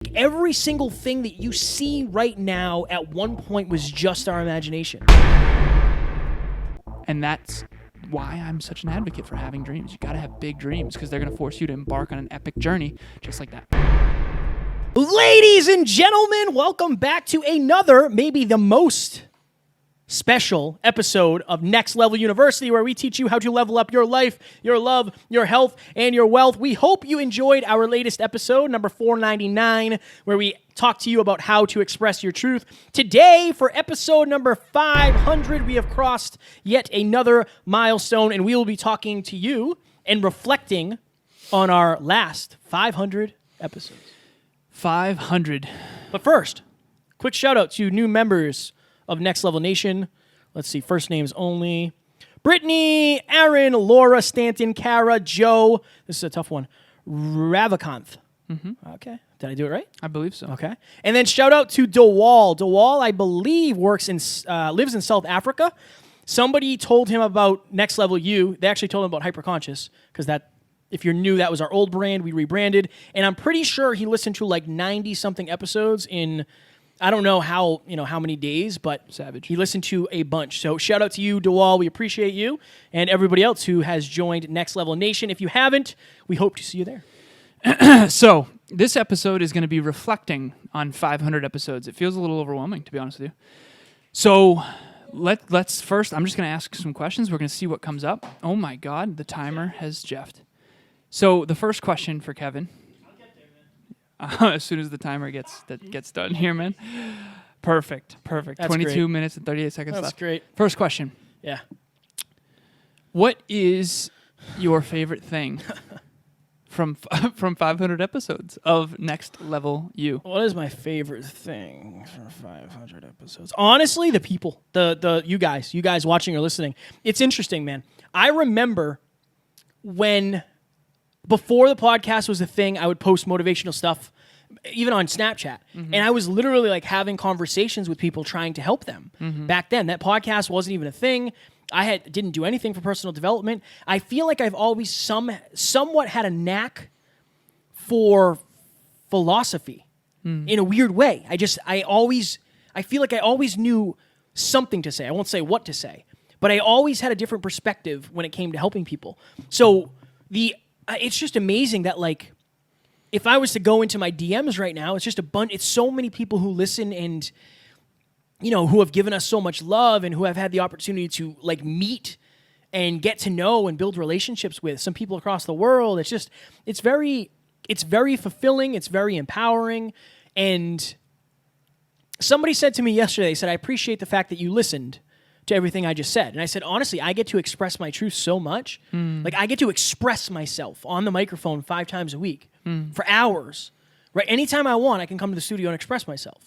think every single thing that you see right now at one point was just our imagination. And that's why I'm such an advocate for having dreams. You got to have big dreams because they're going to force you to embark on an epic journey just like that. Ladies and gentlemen, welcome back to another, maybe the most special episode of Next Level University, where we teach you how to level up your life, your love, your health, and your wealth. We hope you enjoyed our latest episode, number 499, where we talk to you about how to express your truth. Today, for episode number 500, we have crossed yet another milestone, and we will be talking to you and reflecting on our last 500 episodes. 500. But first, quick shout out to new members of Next Level Nation. Let's see, first names only. Brittany, Aaron, Laura, Stanton, Kara, Joe. This is a tough one. Ravikanth. Okay. Did I do it right? I believe so. Okay. And then shout out to DeWall. DeWall, I believe, lives in South Africa. Somebody told him about Next Level U. They actually told him about Hyperconscious, because that, if you're new, that was our old brand. We rebranded. And I'm pretty sure he listened to like 90-something episodes in, I don't know how many days, but savage. He listened to a bunch. So shout out to you, DeWall. We appreciate you, and everybody else who has joined Next Level Nation. If you haven't, we hope to see you there. So this episode is going to be reflecting on 500 episodes. It feels a little overwhelming, to be honest with you. So let's first, I'm just going to ask some questions. We're going to see what comes up. Oh my God, the timer has jeffed. So the first question for Kevin. As soon as the timer gets done here, man. Perfect. That's 22 great. minutes and 38 seconds left. That's great. First question. Yeah. What is your favorite thing from 500 episodes of Next Level U? What is my favorite thing for 500 episodes? Honestly, the people, the you guys watching or listening. It's interesting, man. I remember when, before the podcast was a thing, I would post motivational stuff, even on Snapchat. And I was literally like having conversations with people trying to help them. Back then, that podcast wasn't even a thing. I didn't do anything for personal development. I feel like I've always somewhat had a knack for philosophy in a weird way. I feel like I always knew something to say. I won't say what to say, but I always had a different perspective when it came to helping people. So it's just amazing that, like, if I was to go into my DMs right now, it's just it's so many people who listen and, who have given us so much love and who have had the opportunity to, like, meet and get to know and build relationships with some people across the world. It's very fulfilling. It's very empowering. And somebody said to me yesterday, they said, I appreciate the fact that you listened to everything I just said. And I said, honestly, I get to express my truth so much. Like, I get to express myself on the microphone 5 times a week for hours, right? Anytime I want, I can come to the studio and express myself.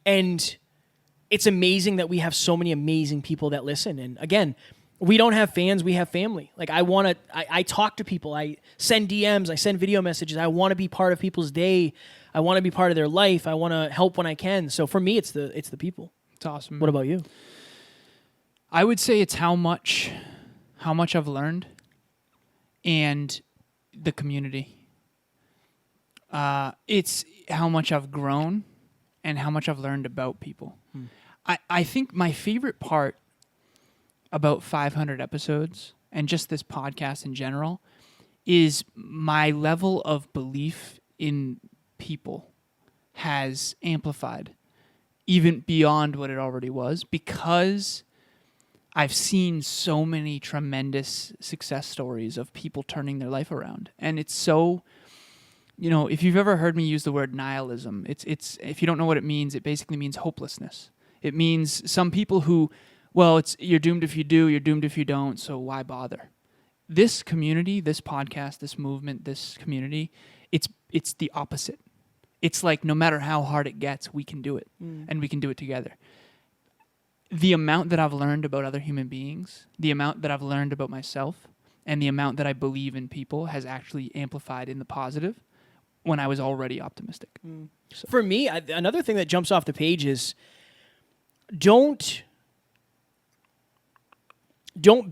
And it's amazing that we have so many amazing people that listen. And again, we don't have fans, we have family. Like, I talk to people, I send DMs, I send video messages. I want to be part of people's day. I want to be part of their life. I want to help when I can. So for me, it's the people. It's awesome. What about you? I would say it's how much I've learned and the community. It's how much I've grown and how much I've learned about people. I think my favorite part about 500 episodes and just this podcast in general is my level of belief in people has amplified even beyond what it already was, because I've seen so many tremendous success stories of people turning their life around. And it's so, if you've ever heard me use the word nihilism, it's if you don't know what it means, it basically means hopelessness. It means some people who, you're doomed if you do, you're doomed if you don't, so why bother? This community, this podcast, this movement, this community, it's the opposite. It's like, no matter how hard it gets, we can do it, and we can do it together. The amount that I've learned about other human beings, the amount that I've learned about myself, and the amount that I believe in people has actually amplified in the positive when I was already optimistic. So. For me, another thing that jumps off the page is don't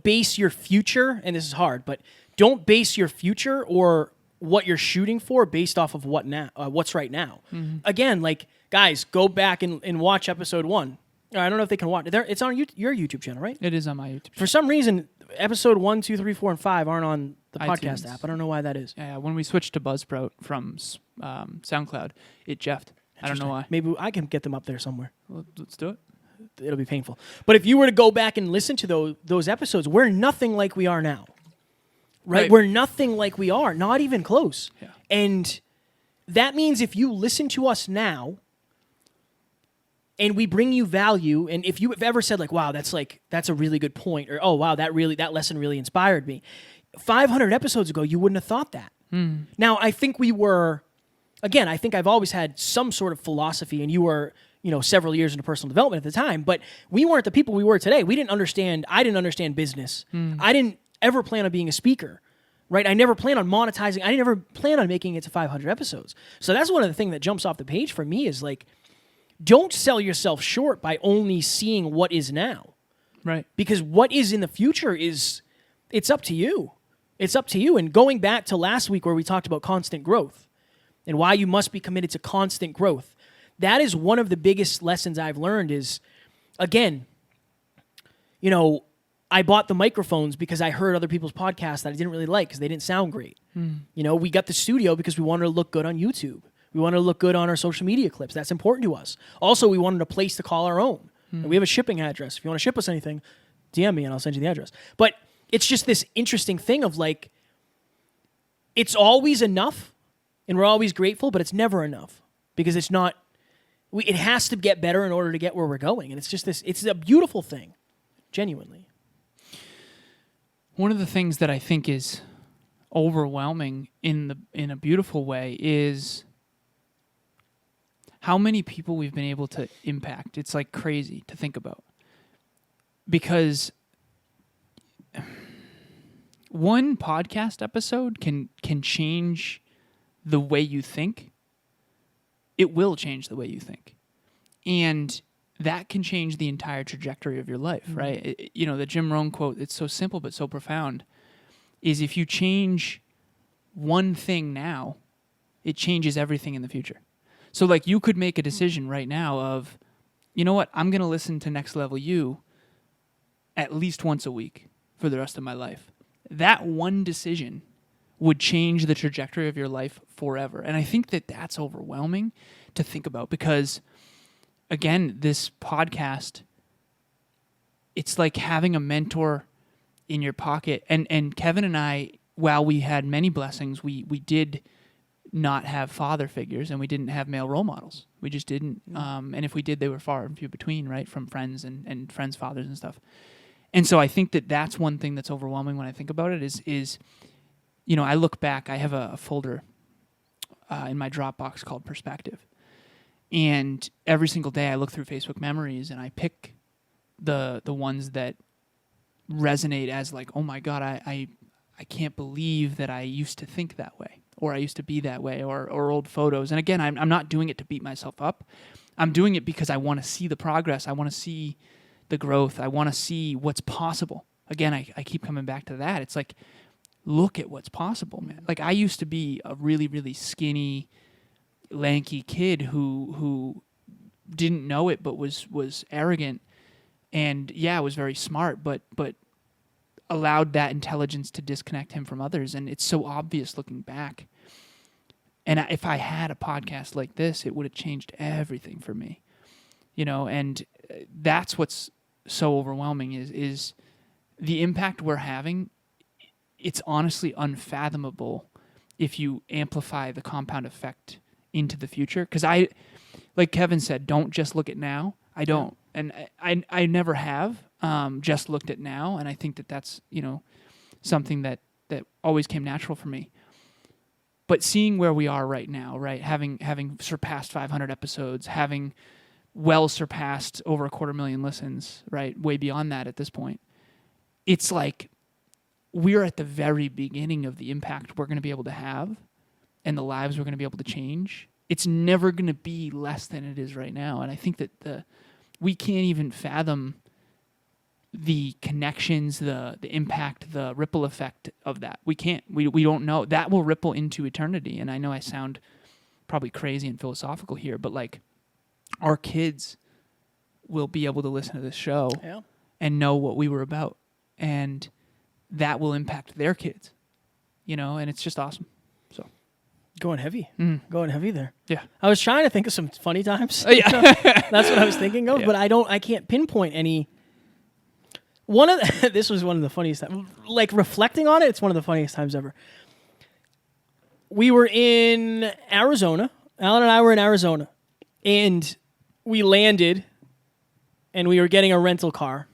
base your future, and this is hard, but don't base your future or what you're shooting for based off of what's right now. Again, like, guys, go back and watch episode 1. I don't know if they can watch it. It's on your YouTube channel, right? It is on my YouTube channel. For some reason, episode 1, 2, 3, 4, and 5 aren't on the podcast iTunes. app. I don't know why that is. Yeah, when we switched to Buzzsprout from SoundCloud, it jeffed. I don't know why. Maybe I can get them up there somewhere. Well, let's do it. It'll be painful. But if you were to go back and listen to those episodes, we're nothing like we are now. Right? We're nothing like we are, not even close. Yeah. And that means if you listen to us now and we bring you value, and if you have ever said like, wow, that's a really good point, or oh wow, that lesson really inspired me. 500 episodes ago, you wouldn't have thought that. Now, I think I think I've always had some sort of philosophy, and you were, several years into personal development at the time, but we weren't the people we were today. I didn't understand business. I didn't ever plan on being a speaker, right? I never planned on monetizing. I never planned on making it to 500 episodes. So that's one of the things that jumps off the page for me is like, don't sell yourself short by only seeing what is now. Right. Because what is in the future it's up to you. It's up to you. And going back to last week where we talked about constant growth and why you must be committed to constant growth, that is one of the biggest lessons I've learned is, again, I bought the microphones because I heard other people's podcasts that I didn't really like because they didn't sound great. We got the studio because we wanted to look good on YouTube. We wanted to look good on our social media clips. That's important to us. Also, we wanted a place to call our own. And we have a shipping address. If you want to ship us anything, DM me and I'll send you the address. But it's just this interesting thing of like, it's always enough and we're always grateful, but it's never enough because it's not, it has to get better in order to get where we're going. And it's just it's a beautiful thing, genuinely. One of the things that I think is overwhelming in a beautiful way is how many people we've been able to impact. It's like crazy to think about. Because one podcast episode can change the way you think. It will change the way you think. And that can change the entire trajectory of your life, right? The Jim Rohn quote, it's so simple but so profound, is if you change one thing now, it changes everything in the future. So like you could make a decision right now of, you know what, I'm going to listen to Next Level U at least once a week for the rest of my life. That one decision would change the trajectory of your life forever. And I think that that's overwhelming to think about because, again, this podcast, it's like having a mentor in your pocket. And Kevin and I, while we had many blessings, we did not have father figures and we didn't have male role models. We just didn't. And if we did, they were far and few between, right, from friends and friends' fathers and stuff. And so I think that that's one thing that's overwhelming when I think about it is I look back, I have a folder in my Dropbox called Perspective. And every single day I look through Facebook memories and I pick the ones that resonate as like, oh my God, I can't believe that I used to think that way or I used to be that way or old photos. And again, I'm not doing it to beat myself up. I'm doing it because I want to see the progress. I want to see the growth. I want to see what's possible. Again, I keep coming back to that. It's like, look at what's possible, man. Like I used to be a really, really skinny, lanky kid who didn't know it but was arrogant and was very smart but allowed that intelligence to disconnect him from others. And it's so obvious looking back. And if I had a podcast like this, it would have changed everything for me. And that's what's so overwhelming is the impact we're having. It's honestly unfathomable if you amplify the compound effect into the future. Because like Kevin said, don't just look at now. I don't. And I never have just looked at now. And I think that that's, something that always came natural for me. But seeing where we are right now, right, having surpassed 500 episodes, having well surpassed over 250,000 listens, right, way beyond that at this point, it's like we're at the very beginning of the impact we're going to be able to have and the lives we're going to be able to change. It's never going to be less than it is right now. And I think that we can't even fathom the connections, the impact, the ripple effect of that. We can't. We don't know. That will ripple into eternity. And I know I sound probably crazy and philosophical here, but like our kids will be able to listen to this show and know what we were about. And that will impact their kids, and it's just awesome. So Going heavy. Going heavy there. yeah. I was trying to think of some funny times. Yeah. That's what I was thinking of, but I can't pinpoint any. This was one of the funniest times. Like reflecting on it, it's one of the funniest times ever. We were in Arizona. Alan and I were in Arizona, and we landed, and we were getting a rental car.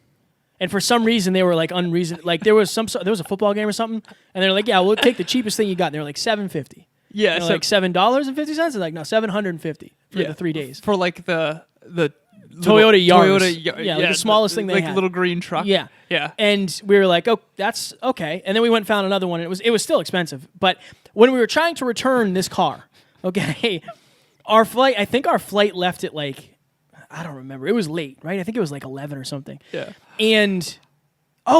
And for some reason, they were like like there was a football game or something, and they're like, "Yeah, we'll take the cheapest thing you got." And they're like $7.50. Yeah, so like $7.50. They're like, no, $750 for the 3 days for like the Toyota Yaris. Like the smallest thing they like had. a little green truck. Yeah. And we were like, "Oh, that's okay." And then we went and found another one. And it was still expensive. But when we were trying to return this car, okay, I think our flight left at like, I don't remember. It was late, right? I think it was like 11 or something. Yeah. And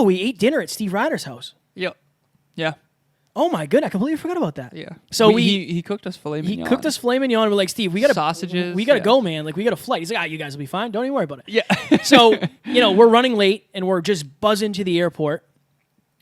we ate dinner at Steve Ryder's house. Yep. Yeah. Oh my goodness, I completely forgot about that. Yeah. So he cooked us filet mignon. He cooked us filet mignon. We're like, "Steve, we got sausages. We got to go, man. Like, we got a flight." He's like, "You guys will be fine. Don't even worry about it." Yeah. So, we're running late and we're just buzzing to the airport,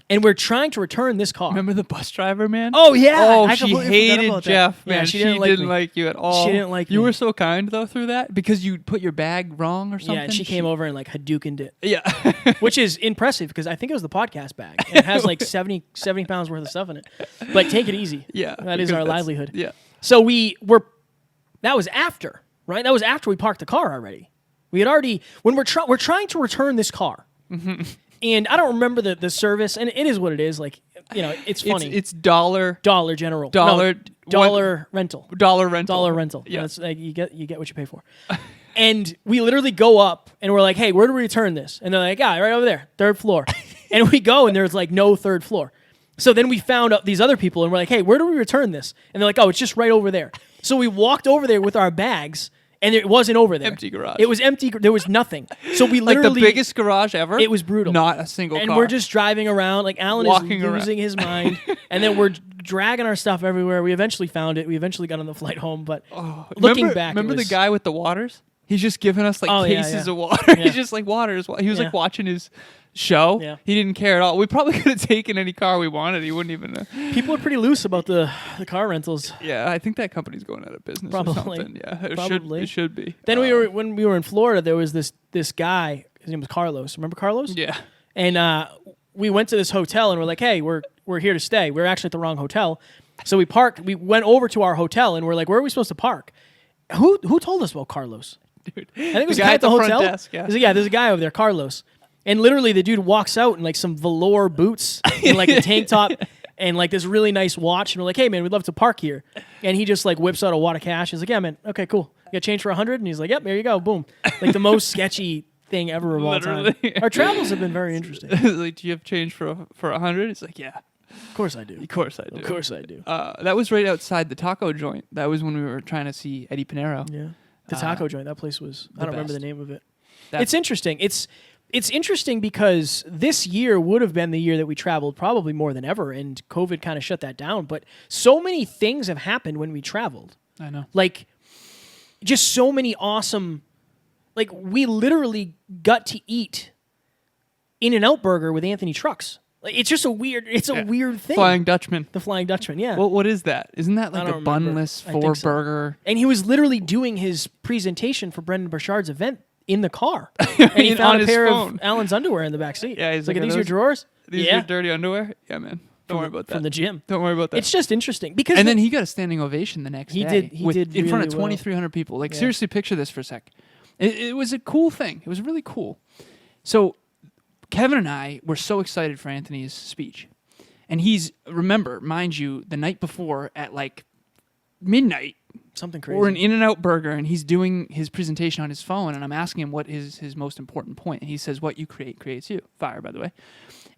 and we're trying to return this car. Remember the bus driver, man? Oh yeah. Oh, I she completely hated forgot about Jeff, that. man. Yeah, she didn't like you at all. She didn't like you me. were so kind though through that because you put your bag wrong or something. Yeah, and she came over and like Hadoukened it. Yeah. Which is impressive because I think it was the podcast bag. And it has like 70 pounds worth of stuff in it. But take it easy. Yeah. That is our livelihood. Yeah. So that was after, right? That was after we parked the car already. We had already, when we're trying to return this car. Mm-hmm. And I don't remember the service, and it is what it is. Like, it's funny. It's dollar general. Dollar Rental. Dollar rental. Dollar rental. Yeah. That's like you get what you pay for. And we literally go up and we're like, "Hey, where do we return this?" And they're like, "Yeah, right over there, 3rd floor." And we go and there's like no 3rd floor. So then we found out these other people and we're like, "Hey, where do we return this?" And they're like, "Oh, it's just right over there." So we walked over there with our bags. And it wasn't over there. Empty garage. It was empty. There was nothing. So we literally... Like the biggest garage ever? It was brutal. Not a single and car. We're just driving around. Like Alan Walking is losing his mind. And then we're dragging our stuff everywhere. We eventually found it. We eventually got on the flight home. But looking back... Remember the guy with the waters? He's just giving us like cases of water. Yeah. He's just like waters. He was like watching his show. Yeah. He didn't care at all. We probably could have taken any car we wanted. He wouldn't even. People are pretty loose about the car rentals. Yeah, I think that company's going out of business. Probably. Or something. Yeah, Probably. It should be. Then when we were in Florida, there was this guy. His name was Carlos. Remember Carlos? Yeah. And we went to this hotel and we're like, "Hey, we're here to stay." We're actually at the wrong hotel, so we parked. We went over to our hotel and we're like, "Where are we supposed to park?" Who told us about Carlos? Dude, I think it was the the guy at the front hotel. desk, yeah. There's a guy over there, Carlos. And literally the dude walks out in like some velour boots and like a tank top and like this really nice watch. And we're like, "Hey man, we'd love to park here." And he just like whips out a wad of cash. He's like, "Yeah man, okay, cool. You got change for 100?" And he's like, "Yep, there you go, boom." Like the most sketchy thing ever of all time. Our travels have been very interesting. Like, do you have change for 100? It's like, yeah. Of course I do. Of course I do. Of course I do. That was right outside the taco joint. That was when we were trying to see Eddie Pinero. Yeah. The taco joint, that place was, I don't remember the best. name of it. It's interesting. It's interesting because this year would have been the year that we traveled probably more than ever, and COVID kind of shut that down. But so many things have happened when we traveled. I know. Like, just so many awesome... Like, we literally got to eat In-N-Out Burger with Anthony Trucks. Like, it's just a weird thing. Flying Dutchman. The Flying Dutchman, yeah. What is that? Isn't that I like a don't remember. bunless I think so. 4-burger? And he was literally doing his presentation for Brendan Burchard's event in the car. And he On found a his pair phone. of Alan's underwear in the back seat. Yeah, he's like, like, "Are "Are these your those- drawers?" These yeah. are dirty underwear? Yeah, man. Don't worry about that. From the gym. Don't worry about that. It's just interesting because... And then he got a standing ovation the next day. He did in front of really well. 2,300 people. Like, Yeah. seriously, picture this for a sec. It was a cool thing. It was really cool. So Kevin and I were so excited for Anthony's speech. And remember, mind you, the night before at like midnight, something crazy. we're in In-N-Out Burger, and he's doing his presentation on his phone, and I'm asking him what is his most important point. And he says, "What you create creates you." Fire, by the way.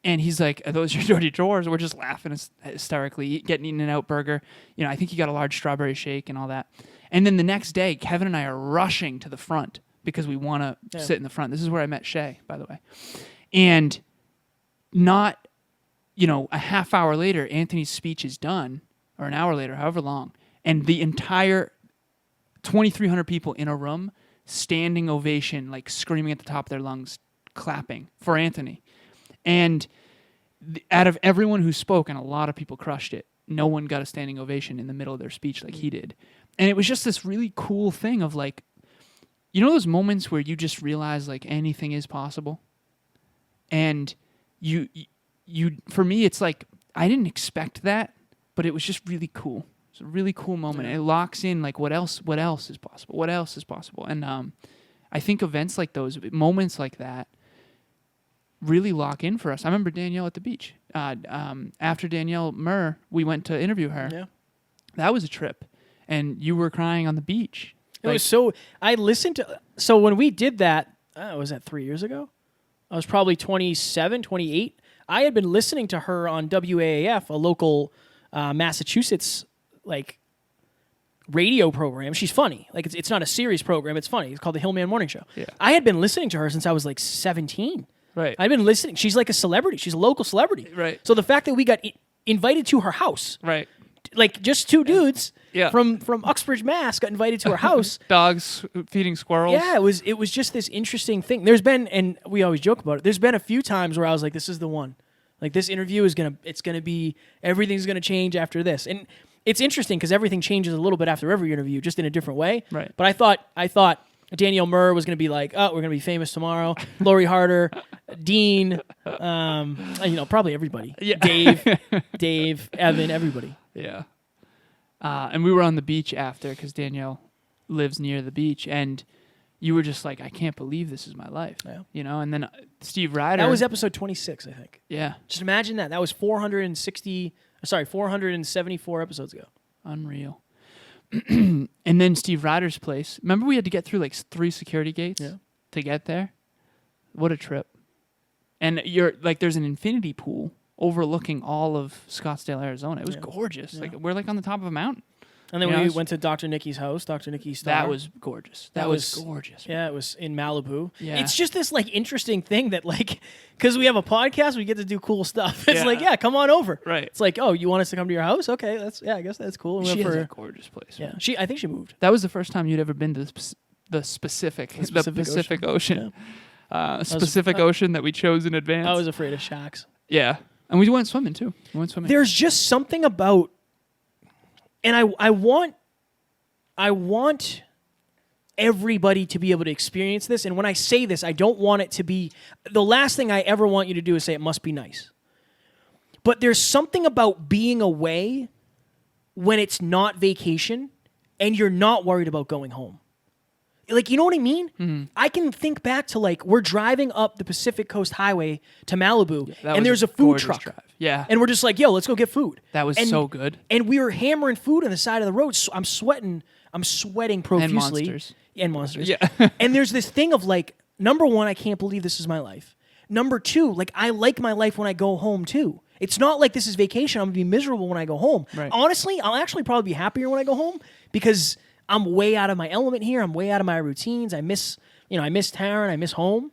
And he's like, "Are those your dirty drawers?" We're just laughing hysterically, getting In-N-Out Burger. I think he got a large strawberry shake and all that. And then the next day, Kevin and I are rushing to the front because we want to sit in the front. This is where I met Shay, by the way. And not, a half hour later, Anthony's speech is done, or an hour later, however long, and the entire 2,300 people in a room, standing ovation, like screaming at the top of their lungs, clapping for Anthony. And out of everyone who spoke, and a lot of people crushed it, no one got a standing ovation in the middle of their speech like he did. And it was just this really cool thing of like, those moments where you just realize like anything is possible? And you for me, it's like, I didn't expect that, but it was just really cool. It's a really cool moment. Yeah. It locks in like, what else is possible? What else is possible? And I think events like those, moments like that, really lock in for us. I remember Danielle at the beach. After Danielle Murr, we went to interview her. Yeah. That was a trip. And you were crying on the beach. It was so... I listened to... So when we did that, was that 3 years ago? I was probably 27, 28. I had been listening to her on WAAF, a local Massachusetts, radio program. She's funny. It's not a series program. It's funny. It's called the Hillman Morning Show. Yeah. I had been listening to her since I was 17. Right. I've been listening. She's like a celebrity. She's a local celebrity. Right. So the fact that we got invited to her house, right, just two dudes, yeah, from Uxbridge, Mass, got invited to her house. Dogs feeding squirrels. Yeah, it was just this interesting thing. There's been, and we always joke about it, there's been a few times where I was like, this is the one. This interview is everything's gonna change after this. And it's interesting because everything changes a little bit after every interview, just in a different way. Right. But I thought Danielle Murr was going to be like, oh, we're going to be famous tomorrow. Lori Harder, Dean, probably everybody. Yeah. Dave, Evan, everybody. Yeah. And we were on the beach after because Danielle lives near the beach, and you were just like, I can't believe this is my life. Yeah. And then Steve Ryder. That was episode 26, I think. Yeah. Just imagine that. That was 474 episodes ago. Unreal. And then Steve Ryder's place. Remember we had to get through 3 security gates to get there? What a trip. And you're there's an infinity pool overlooking all of Scottsdale, Arizona. It was gorgeous. Yeah. we're on the top of a mountain. And then we went to Dr. Nikki's house, Dr. Nikki's Star. That was gorgeous. That was gorgeous. Yeah, it was in Malibu. Yeah. It's just this interesting thing that because we have a podcast, we get to do cool stuff. It's come on over. Right. It's oh, you want us to come to your house? Okay, I guess that's cool. She has a gorgeous place. Yeah, I think she moved. That was the first time you'd ever been to the Pacific Ocean. Ocean that we chose in advance. I was afraid of sharks. Yeah. And we went swimming too. There's just something about, and I want everybody to be able to experience this. And when I say this, I don't want it to be, the last thing I ever want you to do is say it must be nice. But there's something about being away when it's not vacation and you're not worried about going home. You know what I mean? Mm-hmm. I can think back to we're driving up the Pacific Coast Highway to Malibu, and there's a food truck. Drive. Yeah. And we're just yo, let's go get food. That was so good. And we were hammering food on the side of the road. So I'm sweating profusely. And monsters. Yeah. And there's this thing of number one, I can't believe this is my life. Number two, I like my life when I go home too. It's not this is vacation. I'm going to be miserable when I go home. Right. Honestly, I'll actually probably be happier when I go home because I'm way out of my element here. I'm way out of my routines. I miss Taryn. I miss home.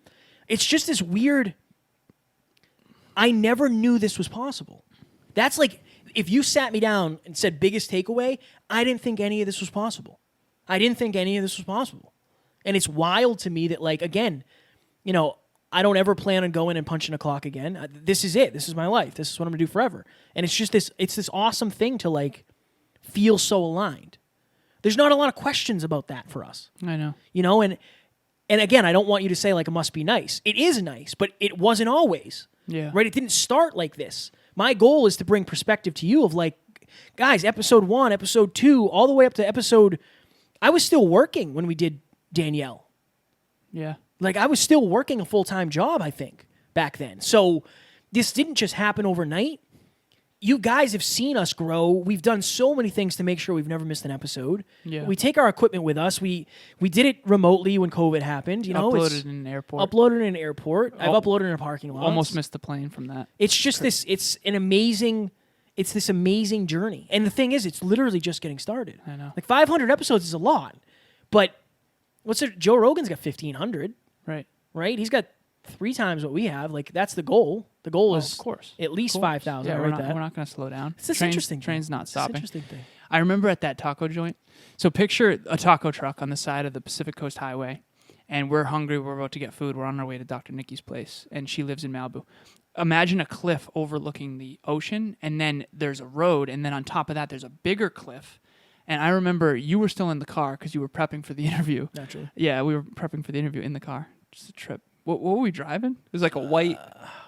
It's just this weird, I never knew this was possible. That's if you sat me down and said biggest takeaway, I didn't think any of this was possible. And it's wild to me that again, I don't ever plan on going and punching a clock again. This is it. This is my life. This is what I'm going to do forever. And it's just this awesome thing to feel so aligned. There's not a lot of questions about that for us. I know. And again, I don't want you to say it must be nice. It is nice, but it wasn't always. Yeah. Right? It didn't start like this. My goal is to bring perspective to you of guys, episode 1, episode 2, all the way up to episode, I was still working when we did Danielle. Yeah. I was still working a full-time job, I think, back then. So this didn't just happen overnight. You guys have seen us grow. We've done so many things to make sure we've never missed an episode. Yeah. We take our equipment with us. We did it remotely when COVID happened. Uploaded in an airport. Uploaded in an airport. I've uploaded in a parking lot. Almost missed the plane from that. It's just this. It's this amazing journey. And the thing is, it's literally just getting started. I know. 500 episodes is a lot, but Joe Rogan's got 1,500. Right. Right. He's got 3 times what we have. Like, that's the goal. The goal is of course. at least 5,000. Yeah, I we're write that. not going to slow down. It's this interesting thing. Train's not It's this stopping. interesting thing. I remember at that taco joint. So picture a taco truck on the side of the Pacific Coast Highway, and we're hungry. We're about to get food. We're on our way to Dr. Nikki's place, and she lives in Malibu. Imagine a cliff overlooking the ocean, and then there's a road, and then on top of that, there's a bigger cliff. And I remember you were still in the car because you were prepping for the interview. Naturally. Yeah, we were prepping for the interview in the car. Just a trip. What were we driving? It was like a white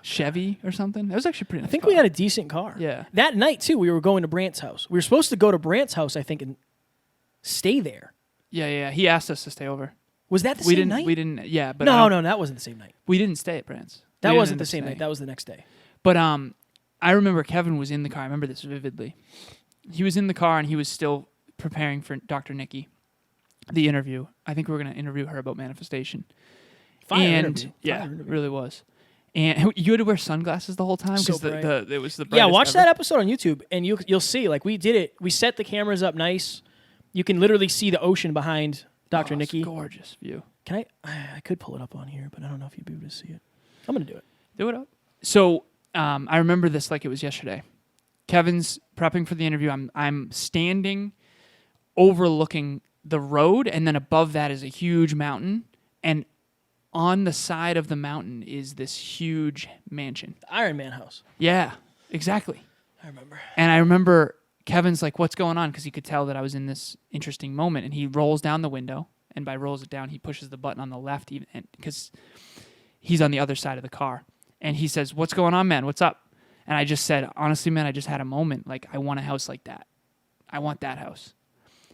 Chevy or something. It was actually pretty nice. I think car. we had a decent car. Yeah. That night, too, we were going to Brant's house. We were supposed to go to Brant's house, I think, and stay there. Yeah. He asked us to stay over. Was that the we same didn't. night? We didn't. Yeah, but No, that wasn't the same night. we didn't stay at Brand's. That We didn't wasn't end the up same night. staying. That was the next day. But I remember Kevin was in the car. I remember this vividly. He was in the car and he was still preparing for Dr. Nikki, the interview. I think we were going to interview her about manifestation. Fire and interview. yeah, Fire interview. really was. And you had to wear sunglasses the whole time So because bright. it was the Yeah, brightest watch ever. that episode on YouTube, and you'll see. Like, we did it. We set the cameras up nice. You can literally see the ocean behind Dr. Oh, it's Nikki. gorgeous view. Can I could pull it up on here, but I don't know if you'd be able to see it. I'm going to do it. Do it up. So I remember this like it was yesterday. Kevin's prepping for the interview. I'm standing overlooking the road, and then above that is a huge mountain, and on the side of the mountain is this huge mansion. The Ironman house. Yeah, exactly. I remember. And I remember Kevin's like, "What's going on?" Because he could tell that I was in this interesting moment, and he rolls down the window, and by rolls it down, he pushes the button on the left, even because he's on the other side of the car, and he says, "What's going on, man? What's up?" And I just said, "Honestly, man, I just had a moment. Like, I want a house like that. I want that house."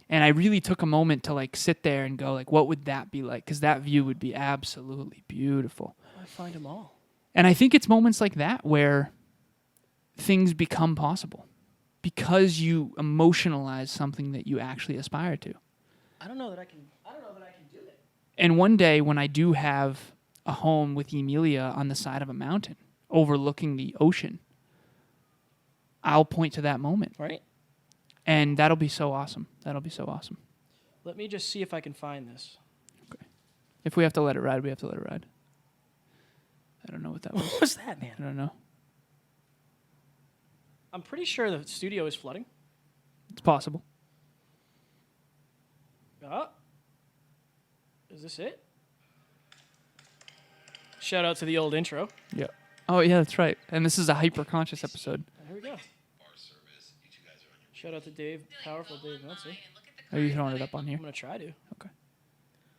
And I really took a moment to like sit there and go, like, what would that be like? Because that view would be absolutely beautiful. I find them all. And I think it's moments like that where things become possible because you emotionalize something that you actually aspire to. I don't know that I can do that. And one day when I do have a home with Emilia on the side of a mountain overlooking the ocean, I'll point to that moment. Right? And that'll be so awesome. That'll be so awesome. Let me just see if I can find this. If we have to let it ride, we have to let it ride. I don't know what that was. What was that, man? I don't know. I'm pretty sure the studio is flooding. It's possible. Oh. Is this it? Shout out to the old intro. Yeah. Oh, yeah, that's right. And this is a hyper-conscious episode. Here we go. Shout out to Dave, powerful Dave Meltzer. Are you throwing it up on here? I'm going to try to. Okay.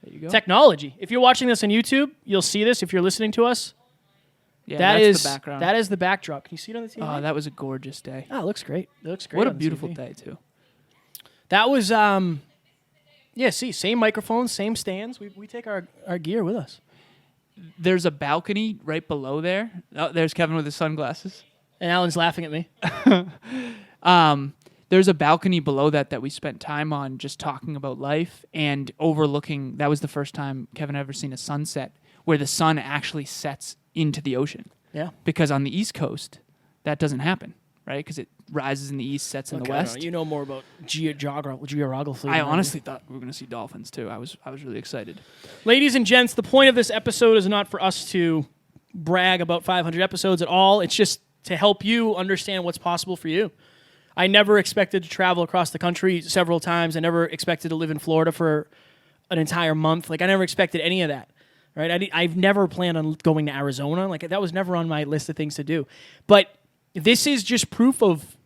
There you go. Technology. If you're watching this on YouTube, you'll see this. If you're listening to us, Yeah, that that's is the background. that is the backdrop. Can you see it on the TV? Oh, that was a gorgeous day. Oh, it looks great. It looks great. What a on the beautiful TV. day, too. That was yeah, see, same microphones, same stands. We take our gear with us. There's a balcony right below there. Oh, there's Kevin with his sunglasses. And Alan's laughing at me. There's a balcony below that we spent time on just talking about life and overlooking. That was the first time Kevin had ever seen a sunset where the sun actually sets into the ocean. Yeah. Because on the East Coast, that doesn't happen, right? Because it rises in the east, sets in the Okay, I don't west. know. You know more about geography. I than honestly thought we were going to see dolphins too. I was really excited. Ladies and gents, the point of this episode is not for us to brag about 500 episodes at all. It's just to help you understand what's possible for you. I never expected to travel across the country several times. I never expected to live in Florida for an entire month. Like, I never expected any of that, right? I've never planned on going to Arizona. Like, that was never on my list of things to do. But this is just proof of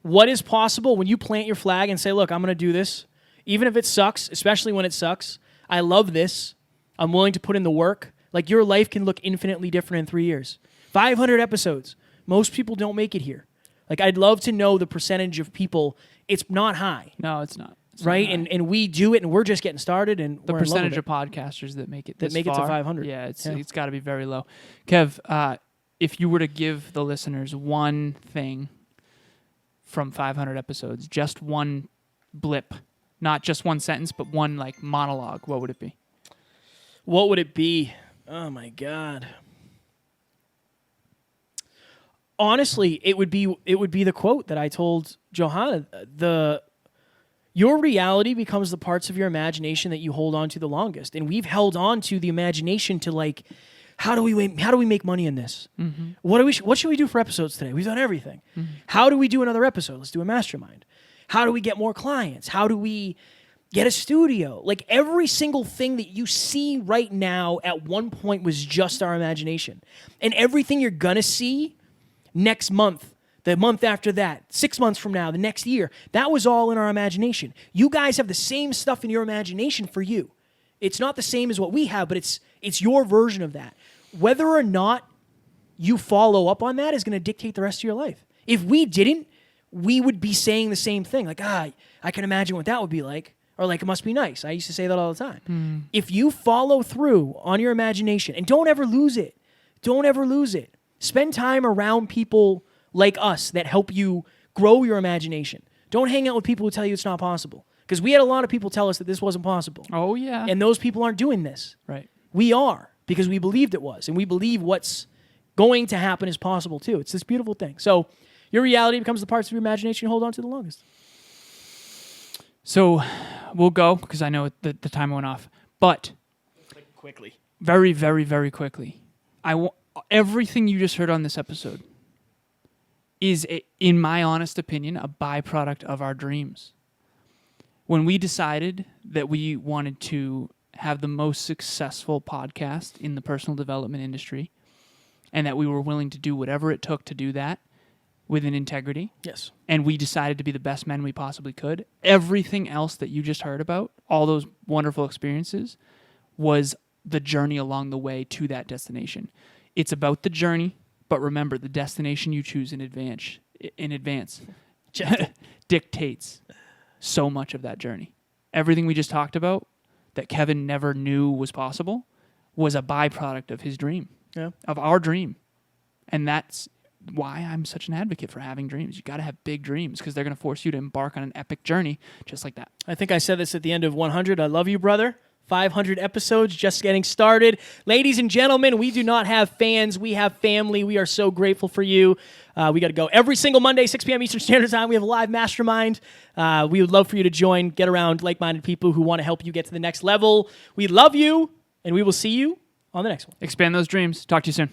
what is possible when you plant your flag and say, look, I'm going to do this. Even if it sucks, especially when it sucks, I love this. I'm willing to put in the work. Like, your life can look infinitely different in 3 years. 500 episodes. Most people don't make it here. Like, I'd love to know the percentage of people. It's not high, No, it's not. It's right? not high. And we do it, and we're just getting started. And the we're in love percentage with of podcasters that make it That this make it to far, 500. Yeah, it's Yeah. got to be very low. Kev, if you were to give the listeners one thing from 500 episodes, just one blip, not just one sentence, but one like monologue, what would it be? What would it be? Oh my God. Honestly, it would be the quote that I told Johanna. Your reality becomes the parts of your imagination that you hold on to the longest. And we've held on to the imagination to like How do we make money in this? Mm-hmm. What should we do for episodes today? We've done everything. Mm-hmm. How do we do another episode? Let's do a mastermind. How do we get more clients? How do we get a studio? Like every single thing that you see right now at one point was just our imagination. And everything you're gonna see next month, the month after that, 6 months from now, the next year, that was all in our imagination. You guys have the same stuff in your imagination for you. It's not the same as what we have, but it's your version of that. Whether or not you follow up on that is going to dictate the rest of your life. If we didn't, we would be saying the same thing. Like, I can imagine what that would be like. Or like, it must be nice. I used to say that all the time. If you follow through on your imagination, and don't ever lose it. Don't ever lose it. Spend time around people like us that help you grow your imagination. Don't hang out with people who tell you it's not possible. Because we had a lot of people tell us that this wasn't possible. Oh, yeah. And those people aren't doing this. Right. We are, because we believed it was. And we believe what's going to happen is possible too. It's this beautiful thing. So your reality becomes the parts of your imagination you hold on to the longest. So we'll go, because I know the time went off. But quickly. Very, very, very quickly. Everything you just heard on this episode is, in my honest opinion, a byproduct of our dreams. When we decided that we wanted to have the most successful podcast in the personal development industry, and that we were willing to do whatever it took to do that with an integrity, yes, and we decided to be the best men we possibly could, everything else that you just heard about, all those wonderful experiences, was the journey along the way to that destination. It's about the journey, but remember, the destination you choose in advance dictates so much of that journey. Everything we just talked about that Kevin never knew was possible was a byproduct of his dream, of our dream. And that's why I'm such an advocate for having dreams. You got to have big dreams, because they're going to force you to embark on an epic journey just like that. I think I said this at the end of 100. I love you, brother. 500 episodes, just getting started. Ladies and gentlemen, we do not have fans. We have family. We are so grateful for you. We got to go every single Monday, 6 p.m. Eastern Standard Time. We have a live mastermind. We would love for you to join, get around like-minded people who want to help you get to the next level. We love you, and we will see you on the next one. Expand those dreams. Talk to you soon.